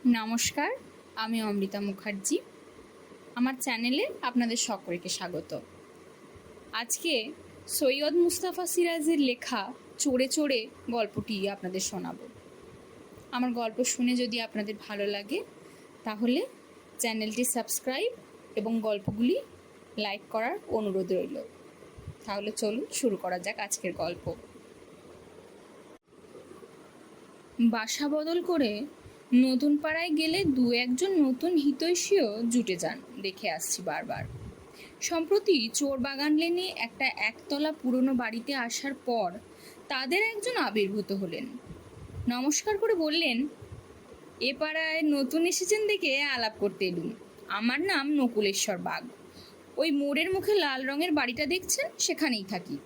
নমস্কার, আমি অমৃতা মুখার্জি। আমার চ্যানেলে আপনাদের সকলকে স্বাগত। আজকে সৈয়দ মুস্তাফা সিরাজের লেখা চড়ে চড়ে গল্পটি আপনাদের শোনাব। আমার গল্প শুনে যদি আপনাদের ভালো লাগে তাহলে চ্যানেলটি সাবস্ক্রাইব এবং গল্পগুলি লাইক করার অনুরোধ রইল। তাহলে চলুন শুরু করা যাক আজকের গল্প। বাসা বদল করে নতুন পাড়ায় গেলে দু একজন নতুন হিতৈষীও জুটে যান, দেখে আসছি বারবার। সম্প্রতি চোর বাগান লেনে একটা একতলা পুরনো বাড়িতে আসার পর তাদের একজন আবির্ভূত হলেন। নমস্কার করে বললেন, এ পাড়ায় নতুন এসেছেন দেখে আলাপ করতে এলুম। আমার নাম নকুলেশ্বর বাগ। ওই মোড়ের মুখে লাল রঙের বাড়িটা দেখছেন, সেখানেই থাকি।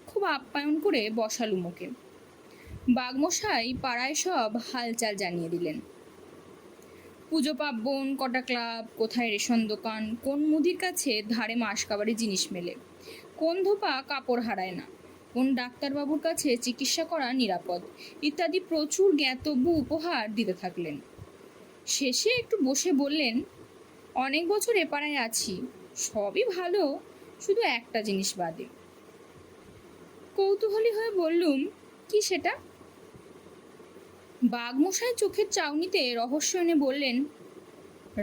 খুব আপ্যায়ন করে বসালুম ওকে। বাঘমশাই পাড়ায় সব হালচাল জানিয়ে দিলেন। পুজো পার্বণ, কটা ক্লাব, কোথায় রেশন দোকান, কোন মুদির কাছে ধারে মাসকাবারি জিনিস মেলে, কোন ধোপা কাপড় হারায় না, কোন ডাক্তারবাবুর কাছে চিকিৎসা করা নিরাপদ, ইত্যাদি প্রচুর জ্ঞাতব্য উপহার দিতে থাকলেন। শেষে একটু বসে বললেন, অনেক বছর এ পাড়ায় আছি, সবই ভালো, শুধু একটা জিনিস বাদে। কৌতূহলী হয়ে বললুম, কি সেটা? বাঘমশাই চোখের চাউনিতে রহস্য এনে বললেন,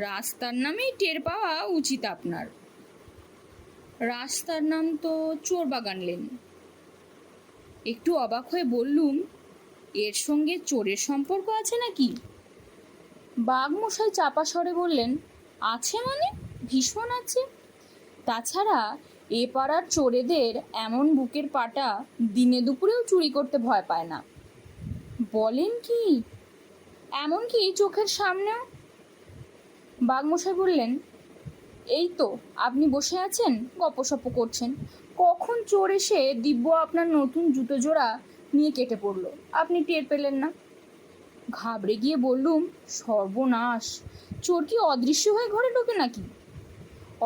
রাস্তার নামেই টের পাওয়া উচিত আপনার। রাস্তার নাম তো চোরবাগান লেন। একটু অবাক হয়ে বললুম, এর সঙ্গে চোরের সম্পর্ক আছে নাকি? বাঘমশাই চাপা স্বরে বললেন, আছে মানে ভীষণ আছে। তাছাড়া এ পাড়ার চোরেদের এমন বুকের পাটা দিনে দুপুরেও চুরি করতে ভয় পায় না। বলেন কি? এমনকি চোখের সামনেও? বাঘমশাই বললেন, এই তো আপনি বসে আছেন, গপসপ করছেন, কখন চোর এসে দিব্য আপনার নতুন জুতো জোড়া নিয়ে কেটে পড়লো, আপনি টের পেলেন না। ঘাবড়ে গিয়ে বললুম, সর্বনাশ, চোর কি অদৃশ্য হয়ে ঘরে ঢোকে নাকি?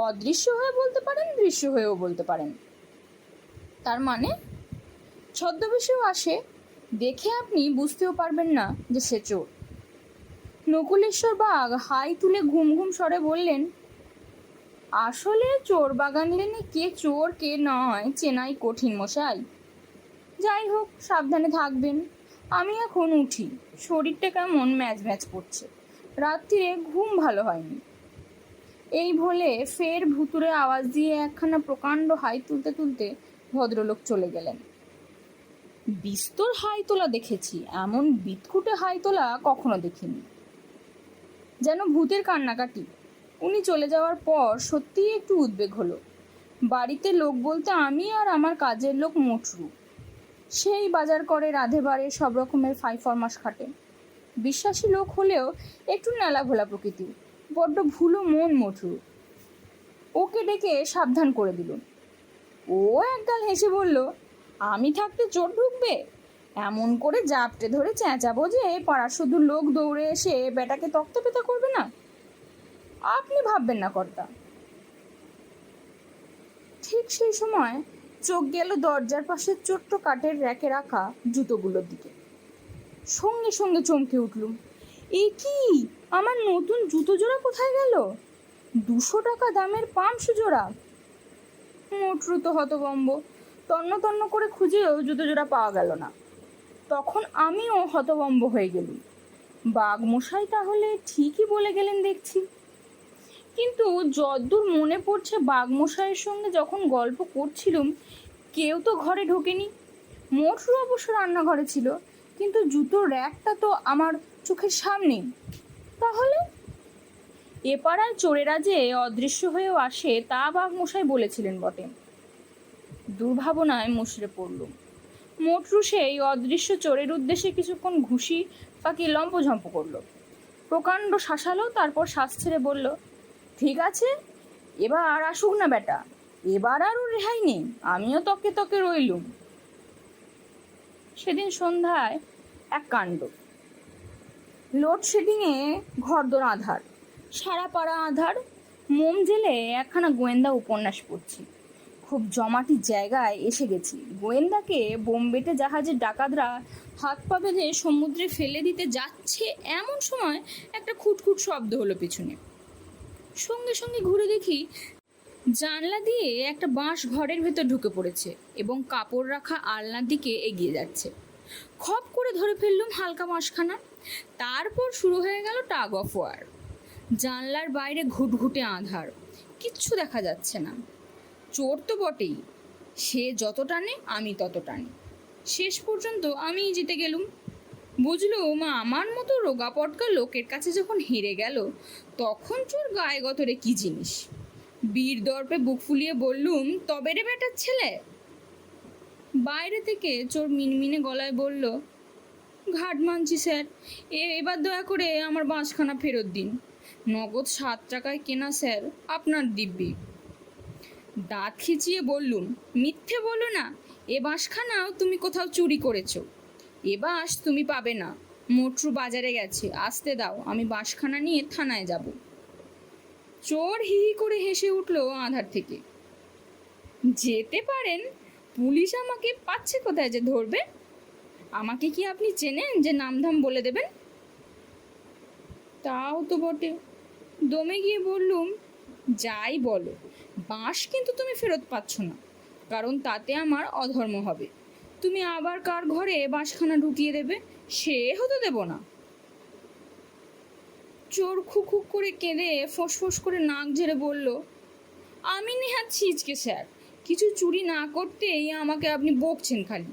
অদৃশ্য হয়ে বলতে পারেন, দৃশ্য হয়েও বলতে পারেন। তার মানে ছদ্মবেশেও আসে, দেখে আপনি বুঝতেও পারবেন না যে সে চোর। নকুলেশ্বর বাঘ হাই তুলে ঘুম ঘুম স্বরে বললেন, আসলে চোর বাগান লেনে কে চোর কে নয় চেনাই কঠিন মশাই। যাই হোক, সাবধানে থাকবেন। আমি এখন উঠি, শরীরটা কেমন ম্যাজ ম্যাজ করছে, রাত্রিরে ঘুম ভালো হয়নি। এই বলে ফের ভুতুরে আওয়াজ দিয়ে একখানা প্রকাণ্ড হাই তুলতে তুলতে ভদ্রলোক চলে গেলেন। বিস্তর হাই তোলা দেখেছি, এমন বিদকুটে হাই তোলা কখনো দেখিনি। যেন ভূতের কান্নাকাটি। উনি চলে যাওয়ার পর সত্যিই একটু উদ্বেগ হলো। বাড়িতে লোক বলতে আমি আর আমার কাজের লোক মোটরু। সেই বাজার করে রাঁধে বাড়ে, সব রকমের ফাইফরমাস খাটে। বিশ্বাসী লোক হলেও একটু নেলা ভোলা প্রকৃতি, বড্ড ভুলো মন মোটরু। ওকে ডেকে সাবধান করে দিলুম। ও একগাল হেসে বলল, আমি থাকতে চোর ঢুকবে? এমন করে জাপটে ধরে চেঁচাবো যে পাড়ার শুধু লোক দৌড়ে এসে বেটাকে তক্তপেতা করবে না। আপনি ভাববেন না কর্তা। ঠিক সেই সময় চোখ গেল দরজার পাশে ছোট্ট কাঠের র্যাকে রাখা জুতোগুলোর দিকে। সঙ্গে সঙ্গে চমকে উঠলুম, এ কি, আমার নতুন জুতো জোড়া কোথায় গেল? 200 টাকা দামের পামশু জোড়া। মোটরু তো হতভম্ব, তন্ন তন্ন করে খুঁজেও জুতো জোড়া পাওয়া গেল না। তখন আমিও হতভম্ব হয়ে গেলুম। বাঘমশাই তাহলে ঠিকই বলে গেলেন দেখছি। কিন্তু যদ্দূর মনে পড়ছে, বাঘমশাইয়ের সঙ্গে যখন গল্প করছিলুম কেউ তো ঘরে ঢোকেনি। মোটরু অবশ্য রান্নাঘরে ছিল, কিন্তু জুতোর র্যাকটা তো আমার চোখের সামনেই। তাহলে এ পাড়ায় চোরেরা যে অদৃশ্য হয়েও আসে তা বাঘমশাই বলেছিলেন বটে। দুর্ভাবনায় মুষড়ে পড়লুম। মোটরু সেই অদৃশ্য চোরের উদ্দেশ্যে কিছুক্ষণ ঘুষি পাকি লম্পঝম্প করলো, প্রকাণ্ড শাসালো, তারপর শ্বাস ছেড়ে বলল, ঠিক আছে, এবার আসুক না বেটা, এবার আর ওর রেহাই নেই, আমিও তকে তকে রইলুম। সেদিন সন্ধ্যায় এক কাণ্ড। লোডশেডিংয়ে ঘরদোর আধার, সারা পাড়া আধার। মোম জেলে একখানা গোয়েন্দা উপন্যাস পড়ছি। খুব জমাটি জায়গায় এসে গেছি। গোয়েন্দাকে বোম্বেতে জাহাজের ডাকাতরা হাত পা বেঁধে সমুদ্রে ফেলে দিতে যাচ্ছে, এমন সময় একটা খুটখুট শব্দ হলো পিছনে। সঙ্গে সঙ্গে ঘুরে দেখি জানলা দিয়ে একটা বাঁশ ঘরের ভেতর ঢুকে পড়েছে এবং কাপড় রাখা আলনার দিকে এগিয়ে যাচ্ছে। খপ করে ধরে ফেললুম হালকা বাঁশখানা। তারপর শুরু হয়ে গেল টাগ অফ ওয়ার। জানলার বাইরে ঘুটঘুটে আঁধার, কিচ্ছু দেখা যাচ্ছে না। চোর তো বটেই, সে যত টানে আমি তত টানি। শেষ পর্যন্ত আমিই জিতে গেলুম। বুঝলুম আমার মতো রোগা পটকা লোকের কাছে যখন হেরে গেল, তখন চোর গায়ে গতরে কি জিনিস। বীর দর্পে বুক ফুলিয়ে বললুম, তবে রে বেটার ছেলে। বাইরে থেকে চোর মিনমিনে গলায় বলল, ঘাট মানছি স্যার, এবার দয়া করে আমার বাঁশখানা ফেরত দিন। নগদ 7 টাকায় কেনা স্যার, আপনার দিব্যি। দাঁত খিচিয়ে বললুম, মিথ্যে বলো না, এ বাঁশখানাও তুমি কোথাও চুরি করেছো। এ বাঁশ তুমি পাবে না, মোটরু বাজারে গেছে, আসতে দাও, আমি বাঁশখানা নিয়ে থানায় যাব। চোর হি হি করে হেসে উঠল আধার থেকে। যেতে পারেন, পুলিশ আমাকে পাচ্ছে কোথায় যে ধরবে? আমাকে কি আপনি চেনেন যে নামধাম বলে দেবেন? তাও তো বটে। দমে গিয়ে বললুম, যাই বলো, বাঁশ কিন্তু তুমি ফেরত পাচ্ছ না, কারণ তাতে আমার অধর্ম হবে। তুমি আবার কার ঘরে বাঁশখানা ঢুকিয়ে দেবে, সে হতে দেব না। চোর খুক করে কেঁদে ফোঁস করে নাক ঝেড়ে বলল, আমি নেহাত ছিচকে স্যার, কিছু চুরি না করতেই আমাকে আপনি বকছেন খালি।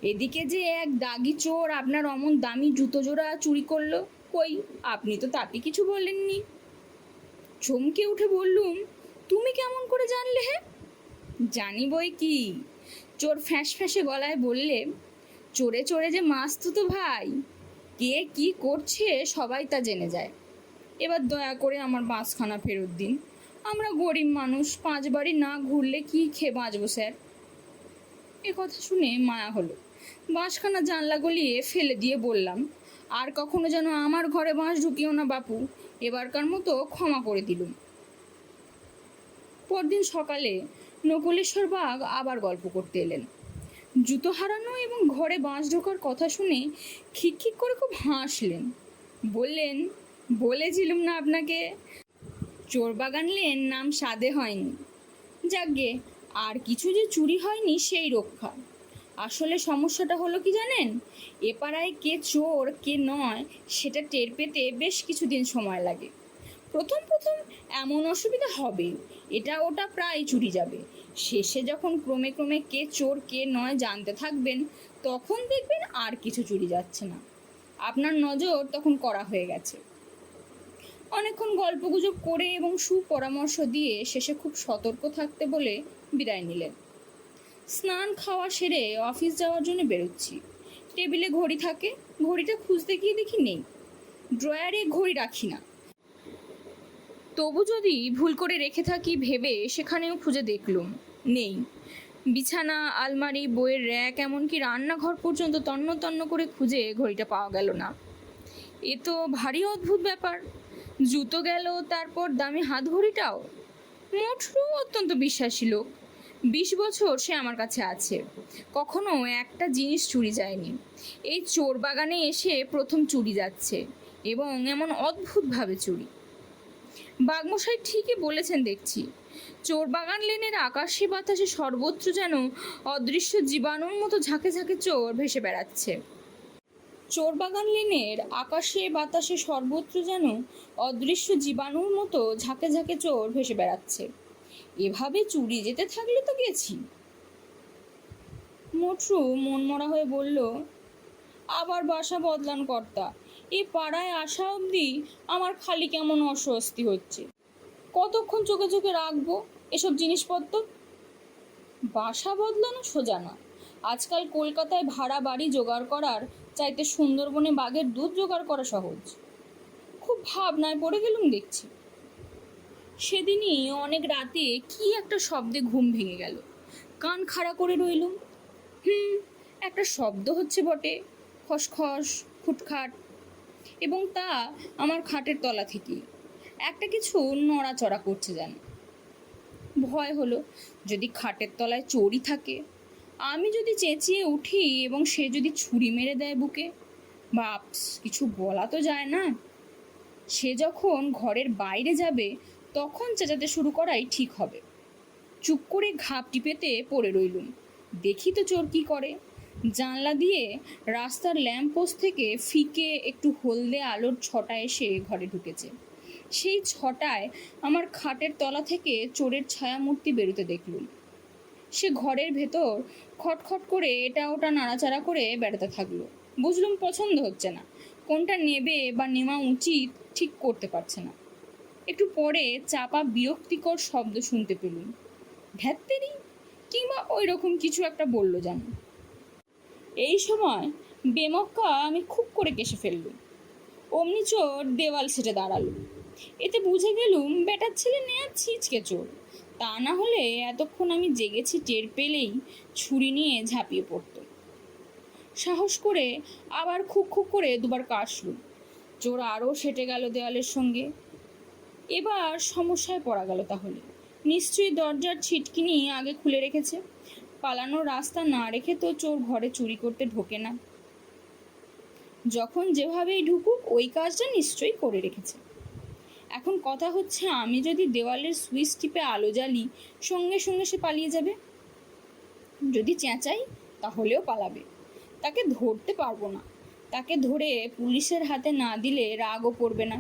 এদিকে যে এক দাগি চোর আপনার অমন দামি জুতো জোড়া চুরি করলো, কই আপনি তো তাকে কিছু বলেননি। চমকে উঠে বললুম, তুমি কেমন করে জানলে? হে, জানি বই কি। চোর ফ্যাঁসে গলায় বললে, চোরে চোরে যে মাস্তুতো ভাই, কে কি করছে সবাই তা জেনে যায়। এবার দয়া করে আমার বাঁশখানা ফেরত দিন। আমরা গরিব মানুষ, 5 বাড়ি না ঘুরলে কি খেয়ে বাঁচবো স্যার। এ কথা শুনে মায়া হলো। বাঁশখানা জানলা গলিয়ে ফেলে দিয়ে বললাম, আর কখনো যেন আমার ঘরে বাঁশ ঢুকিও না বাপু, এবারকার মতো ক্ষমা করে দিলুম। পরদিন সকালে নকুলেশ্বর বাঘ আবার গল্প করতে এলেন। জুতো হারানো এবং ঘরে বাঁশ ঢোকার কথা শুনে খিকখিক করে খুব হাসলেন। বললেন, বলেছিলুম না আপনাকে, চোরবাগান লেন নাম সাধে হয়নি। যাকগে, আর কিছু যে চুরি হয়নি সেই রক্ষা। আসলে সমস্যাটা হলো কি জানেন, এ পাড়ায় কে চোর কে নয় সেটা টের পেতে বেশ কিছুদিন সময় লাগে। প্রথম এমন অসুবিধা হবে, এটা ওটা প্রায় চুরি যাবে। শেষে যখন ক্রমে কে চোর কে নয় জানতে থাকবেন, তখন দেখবেন আর কিছু চুরি যাচ্ছে না। আপনার নজর তখন কড়া হয়ে গেছে। অনেকক্ষণ গল্পগুজব করে এবং সুপরামর্শ দিয়ে শেষে খুব সতর্ক থাকতে বলে বিদায় নিলেন। স্নান খাওয়া সেরে অফিস যাওয়ার জন্য বেরোচ্ছি। টেবিলে ঘড়ি থাকে, ঘড়িটা খুঁজতে গিয়ে দেখি নেই। ড্রয়ারে ঘড়ি রাখি না, তবু যদি ভুল করে রেখে থাকি ভেবে সেখানেও খুঁজে দেখলুম নেই। বিছানা, আলমারি, বইয়ের র্যাক, এমনকি রান্নাঘর পর্যন্ত তন্ন করে খুঁজে ঘড়িটা পাওয়া গেল না। এ তো ভারী অদ্ভুত ব্যাপার। জুতো গেল, তারপর দামি হাত ঘড়িটাও। মোটরু অত্যন্ত বিশ্বাসী লোক, 20 বছর সে আমার কাছে আছে, কখনো একটা জিনিস চুরি যায়নি। এই চোর বাগানে এসে প্রথম চুরি যাচ্ছে, এবং এমন অদ্ভুতভাবে চুরি। বাঘমশাই ঠিকই বলেছেন দেখছি, চোর বাগান লেনের আকাশে বাতাসে সর্বত্র যেন অদৃশ্য জীবাণুর মতো ঝাঁকে চোর ভেসে বেড়াচ্ছে। চোরবাগান লেনের আকাশে বাতাসে সর্বত্র যেন অদৃশ্য জীবাণুর মতো ঝাঁকে চোর ভেসে বেড়াচ্ছে। এভাবে চুরি যেতে থাকলে তো গেছি। মোটরু মনমরা হয়ে বলল, আবার বাসা বদলান কর্তা, এই পাড়ায় আসা অবধি আমার খালি কেমন অস্বস্তি হচ্ছে। কতক্ষণ চোখে রাখবো এসব জিনিসপত্র? বাসা বদলানো সোজা না। আজকাল কলকাতায় ভাড়া বাড়ি জোগাড় করার চাইতে সুন্দরবনে বাঘের দুধ জোগাড় করা সহজ। খুব ভাবনায় পড়ে গেলুম দেখছি। সেদিনই অনেক রাতে কি একটা শব্দে ঘুম ভেঙে গেল। কান খাড়া করে রইলুম। একটা শব্দ হচ্ছে বটে, খসখস খুটখাট, এবং তা আমার খাটের তলা থেকে একটা কিছু নড়াচড়া করছে যেন। ভয় হলো, যদি খাটের তলায় চোরই থাকে, আমি যদি চেঁচিয়ে উঠি এবং সে যদি ছুরি মেরে দেয় বুকে, বাপস, কিছু বলা তো যায় না। সে যখন ঘরের বাইরে যাবে তখন চেঁচাতে শুরু করাই ঠিক হবে। চুপ করে ঘাপটি পেতে পড়ে রইলুম, দেখি তো চোর কি করে। জানলা দিয়ে রাস্তার ল্যাম্পপোস্ট থেকে ফিকে একটু হলদে আলোর ছটা এসে ঘরে ঢুকেছে। সেই ছটায় আমার খাটের তলা থেকে চোরের ছায়ামূর্তি বেরোতে দেখলুম। সে ঘরের ভেতর খটখট করে এটা ওটা নাড়াচাড়া করে বেড়াতে থাকলো। বুঝলুম পছন্দ হচ্ছে না, কোনটা নেবে বা নেওয়া উচিত ঠিক করতে পারছে না। একটু পরে চাপা বিরক্তিকর শব্দ শুনতে পেলুম, ধ্যাত্তেরি, কিংবা ওই রকম কিছু একটা বললো যেন। এই সময় বেমক্কা আমি খুব করে কেসে ফেললুম। অমনি চোর দেওয়াল সেটে দাঁড়ালো। এতে বুঝে গেলুম বেটার ছেলে নেয়া ছিচকে চোর। তা না হলে এতক্ষণ আমি জেগেছি টের পেলেই ছুরি নিয়ে ঝাঁপিয়ে পড়ত। সাহস করে আবার খুক খুক করে দুবার কাশলুম। চোর আরও সেটে গেল দেওয়ালের সঙ্গে। এবার সমস্যায় পড়া গেল তাহলে। নিশ্চয়ই দরজার ছিটকিনি আগে খুলে রেখেছে। পালানোর রাস্তা না রেখে তো চোর ঘরে চুরি করতে ঢোকে না। যখন যেভাবেই ঢুকুক ওই কাজটা নিশ্চয়ই করে রেখেছে। এখন কথা হচ্ছে, আমি যদি দেওয়ালের সুইচ টিপে আলো জ্বালি, সঙ্গে সঙ্গে সে পালিয়ে যাবে। যদি চেঁচাই তাহলেও পালাবে। তাকে ধরতে পারবো না। তাকে ধরে পুলিশের হাতে না দিলে রাগও পড়বে না।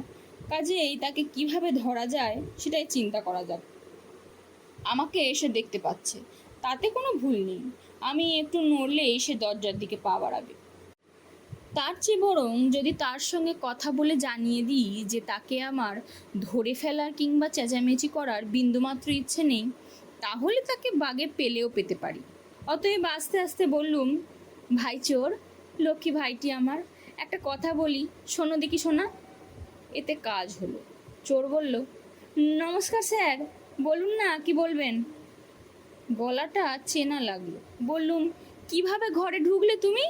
কাজেই তাকে কিভাবে ধরা যায় সেটাই চিন্তা করা যাক। আমাকে এসে দেখতে পাচ্ছে, তাতে কোনো ভুল নেই। আমি একটু নড়লেই সে দরজার দিকে পা বাড়াবে। তার চেয়ে বরং যদি তার সঙ্গে কথা বলে জানিয়ে দিই যে তাকে আমার ধরে ফেলার কিংবা চেঁচামেচি করার বিন্দুমাত্র ইচ্ছে নেই, তাহলে তাকে বাগে পেলেও পেতে পারি। অতএব আস্তে আস্তে বললুম, ভাই চোর, লক্ষ্মী ভাইটি আমার, একটা কথা বলি, শোনো দেখি শোনা। এতে কাজ হলো। চোর বলল, নমস্কার স্যার, বলুন না কি বলবেন। গলাটা চেনা লাগলো। বললুম, কিভাবে ঘরে ঢুকলে তুমি?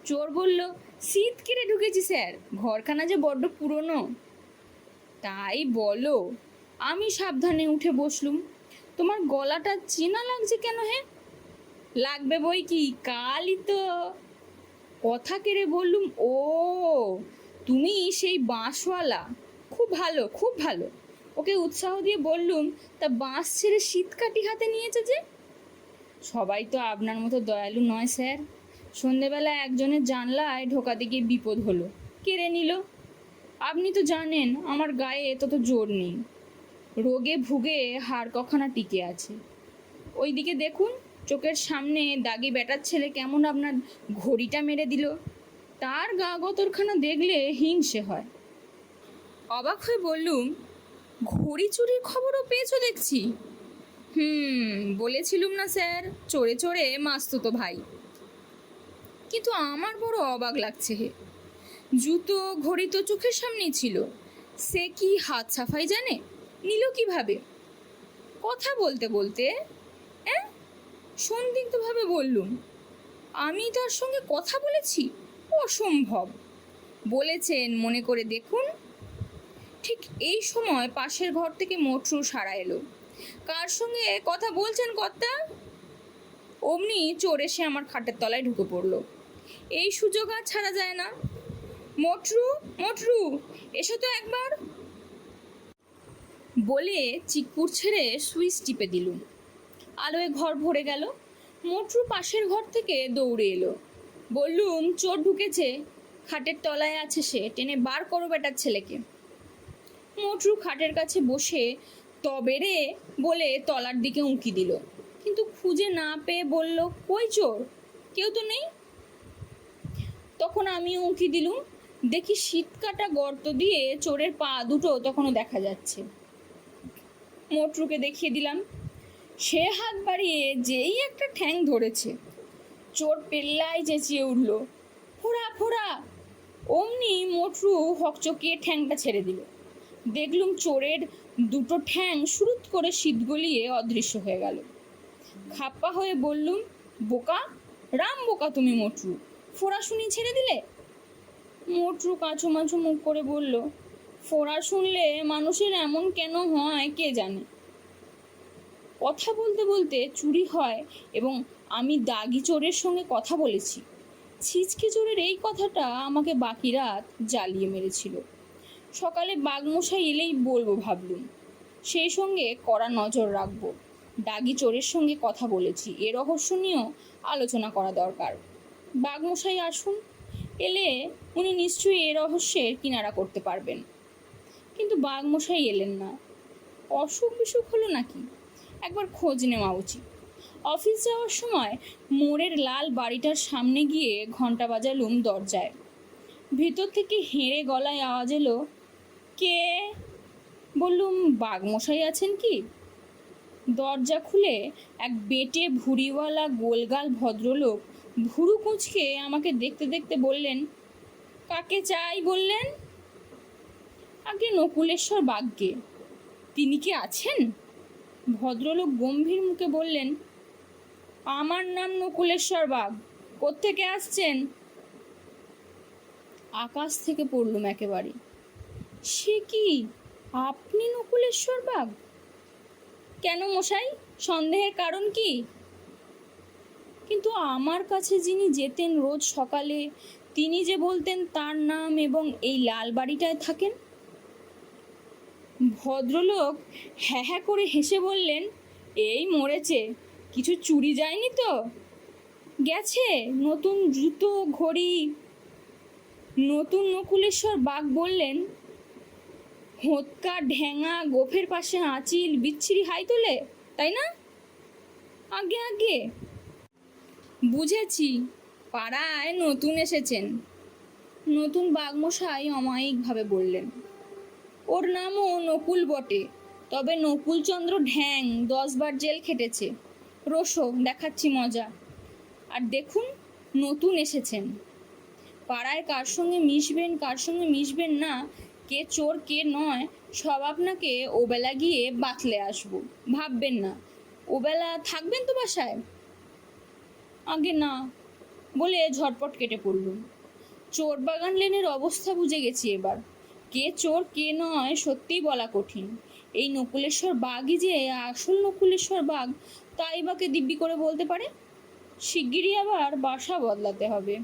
চোর বলল, শীত কেটে ঢুকেছি স্যার, ঘরখানা যে বড্ড পুরনো। তাই বলো? আমি সাবধানে উঠে বসলুম। তোমার গলাটা চেনা লাগছে কেন? হে, লাগবে বই কি, কালই তো। কথা কেড়ে বললুম, ও তুমি সেই বাঁশওয়ালা, খুব ভালো খুব ভালো। ওকে উৎসাহ দিয়ে বললুম, তা বাঁশ ছেড়ে শীতকাঠি হাতে নিয়েছে যে? সবাই তো আপনার মতো দয়ালু নয় স্যার। সন্ধেবেলা একজনের জানলায় ঢোকাতে গিয়ে বিপদ হলো, কেড়ে নিল। আপনি তো জানেন আমার গায়ে তত জোর নেই, রোগে ভুগে হাড় কখানা টিকে আছে। ওইদিকে দেখুন, চোখের সামনে দাগি বেটার ছেলে কেমন আপনার ঘড়িটা মেরে দিল। তার গা গতরখানা দেখলে হিংসে হয়। অবাক হয়ে বললুম, ঘড়ি চুরির খবরও পেয়েছো দেখছি। বলেছিলুম না স্যার, চোরে চোরে মাস্তুতো ভাই। কিন্তু আমার বড় অবাক লাগছে হে, জুতো ঘড়ি তো চোখের সামনেই ছিল, সে কি হাত সাফাই জানে, নিল কিভাবে? কথা বলতে বলতে সন্দিগ্ধভাবে বললুম, আমি তার সঙ্গে কথা বলেছি? অসম্ভব। বলেছেন, মনে করে দেখুন। ঠিক এই সময় পাশের ঘর থেকে মোটরু সাড়া এলো, কার সঙ্গে কথা বলছেন কর্তা? অমনি চোর এসে আমার খাটের তলায় ঢুকে পড়লো। এই সুযোগ আর ছাড়া যায় না। মোটরু, মোটরু, এসো তো একবার, বলে চিকুর ছেড়ে সুইচ টিপে দিলুম। আলোয় ঘর ভরে গেল। মোটরু পাশের ঘর থেকে দৌড়ে এলো। বললুম, চোর ঢুকেছে, খাটের তলায় আছে সে, টেনে বার করো বেটার ছেলেকে। মোটরু খাটের কাছে বসে তবে রে বলে তলার দিকে উঁকি দিল, কিন্তু খুঁজে না পেয়ে বলল, কই চোর? কেউ তো নেই। তখন আমি উঁকি দিলুম, দেখি শীতকাটা গর্ত দিয়ে চোরের পা দুটো তখনও দেখা যাচ্ছে। মোটরুকে দেখিয়ে দিলাম। সে হাত বাড়িয়ে যেই একটা ঠ্যাং ধরেছে, চোর পেল্লায় চেঁচিয়ে উঠল, ফোড়া ফোড়া। অমনি মোটরু হকচকিয়ে ঠ্যাংটা ছেড়ে দিল। দেখলুম চোরের দুটো ঠ্যাং সুরুত করে শীত গলিয়ে অদৃশ্য হয়ে গেল। খাপ্পা হয়ে বললুম, বোকা, রাম বোকা তুমি মোটরু, ফোড়া শুনি ছেড়ে দিলে। মোটরু কাঁচুমাচু মুখ করে বলল, ফোড়া শুনলে মানুষের এমন কেন হয় কে জানে। কথা বলতে বলতে চুরি হয় এবং আমি দাগি চোরের সঙ্গে কথা বলেছি। ছিচকে চোরের এই কথাটা আমাকে বাকি রাত জ্বালিয়ে মেরেছিল। সকালে বাঘমশাই এলেই বলবো ভাবলুম, সেই সঙ্গে কড়া নজর রাখবো। দাগি চোরের সঙ্গে কথা বলেছি, এ রহস্য নিয়েও আলোচনা করা দরকার। বাঘমশাই আসুন, এলে উনি নিশ্চয়ই এ রহস্যের কিনারা করতে পারবেন। কিন্তু বাঘমশাই এলেন না। অসুখ বিসুখ হলো নাকি? একবার খোঁজ নেওয়া উচিত। অফিস যাওয়ার সময় মোড়ের লাল বাড়িটার সামনে গিয়ে ঘন্টা বাজালুম দরজায়। ভিতর থেকে হেঁড়ে গলায় আওয়াজ এলো, কে? বললুম, বাঘমশাই আছেন কি? দরজা খুলে এক বেটে ভুঁড়িওয়ালা গোলগাল ভদ্রলোক ভুরু কুঁচকে আমাকে দেখতে দেখতে বললেন, কাকে চাই বললেন? আগে নকুলেশ্বর বাঘকে। তিনি কি আছেন? ভদ্রলোক গম্ভীর মুখে বললেন, আমার নাম নকুলেশ্বর বাঘ। কোত্থেকে আসছেন? আকাশ থেকে পড়লুম একেবারে। সে কি, আপনি নকুলেশ্বর বাঘ? কেন মশাই, সন্দেহের কারণ কি? কিন্তু আমার কাছে যিনি যেতেন রোজ সকালে, তিনি যে বলতেন তার নাম এবং এই লাল বাড়িটায় থাকেন। ভদ্রলোক হ্যাঁ হ্যাঁ করে হেসে বললেন, এই মরেছে, কিছু চুরি যায়নি তো? গেছে, নতুন জুতো, ঘড়ি। নতুন নকুলেশ্বর বাঘ বললেন, হোঁতকা, ঢ্যাঙা, গোফের পাশে আঁচিল, বিচ্ছিরি হাই তোলে, তাই না? আগে আগে বুঝেছি, পাড়ায় নতুন এসেছেন। নতুন বাঘমশাই অমায়িকভাবে বললেন, ওর নামও নকুল বটে, তবে নকুলচন্দ্র ঢ্যাং 10 বার জেল খেটেছে। রোসো, দেখাচ্ছি মজা। আর দেখুন, নতুন এসেছেন। পাড়ায় কার সঙ্গে মিশবেন, কার সঙ্গে মিশবেন না, কে চোর কে নয়, সব আপনাকে ওবেলা গিয়ে বাতলে আসবো, ভাববেন না। ওবেলা থাকবেন তো বাসায়? আগে না, বলে ঝটপট কেটে পড়লুম। চোর বাগান লেনের অবস্থা বুঝে গেছি এবার। কে চোর কে নয় সত্যিই বলা কঠিন। এই নকুলেশ্বর বাঘই যে আসল নকুলেশ্বর বাঘ, তাই বাকে দিব্যি করে বলতে পারে। শিগগিরই আবার বাসা বদলাতে হবে।